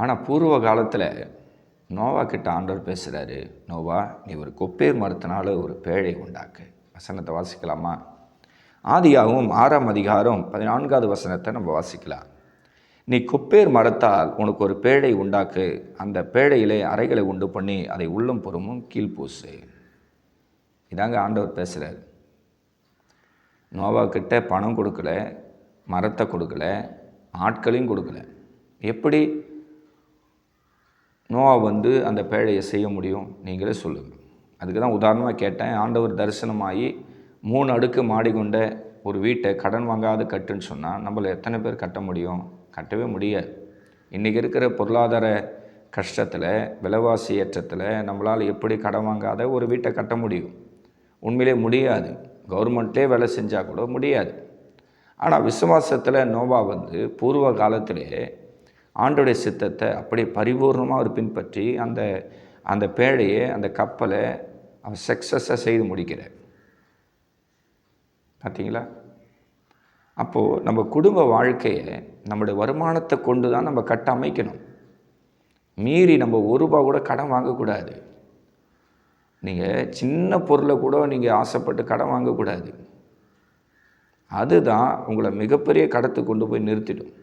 ஆனால் பூர்வ காலத்தில் நோவா கிட்ட ஆண்டவர் பேசுகிறாரு, நோவா நீ ஒரு கொப்பேர் மரத்தினால ஒரு பேழை உண்டாக்கு. வசனத்தை வாசிக்கலாமா? ஆதியாகவும் 6ஆம் அதிகாரம் 14வது வசனத்தை நம்ம வாசிக்கலாம். நீ கொப்பேர் மரத்தால் உனக்கு ஒரு பேழை உண்டாக்கு, அந்த பேழையிலே அறைகளை உண்டு பண்ணி அதை உள்ளும் புறமும் கீழ்பூசு. இதாங்க ஆண்டவர் பேசுகிறார். நோவா கிட்ட பணம் கொடுக்கல, மரத்தை கொடுக்கல, ஆட்களையும் கொடுக்கல. எப்படி நோவா அந்த பேழையை செய்ய முடியும்? நீங்களே சொல்லுங்கள். அதுக்கு தான் உதாரணமாக கேட்டேன். ஆண்டவர் தரிசனமாகி 3 அடுக்கு மாடி கொண்ட ஒரு வீட்டை கடன் வாங்காது கட்டுன்னு சொன்னால் நம்மளை எத்தனை பேர் கட்ட முடியும்? கட்டவே முடியாது. இன்றைக்கி இருக்கிற பொருளாதார கஷ்டத்தில், விலைவாசி ஏற்றத்தில் நம்மளால் எப்படி கடன் வாங்காத ஒரு வீட்டை கட்ட முடியும்? உண்மையிலே முடியாது. கவர்மெண்ட்லேயே வேலை செஞ்சால் கூட முடியாது. ஆனால் விசுவாசத்தில் நோவா பூர்வ காலத்திலே ஆண்டோடைய சித்தத்தை அப்படியே பரிபூர்ணமாக அவர் பின்பற்றி அந்த பேழையை, அந்த கப்பலை அவர் சக்ஸஸாக செய்து முடிக்கிறார். பார்த்தீங்களா? அப்போது நம்ம குடும்ப வாழ்க்கையை நம்முடைய வருமானத்தை கொண்டு தான் நம்ம கட்ட அமைக்கணும். மீறி நம்ம ₹1 கூட கடன் வாங்கக்கூடாது. நீங்கள் சின்ன பொருளை கூட நீங்கள் ஆசைப்பட்டு கடன் வாங்கக்கூடாது. அதுதான் உங்களை மிகப்பெரிய கடத்துக்கு கொண்டு போய் நிறுத்திடும்.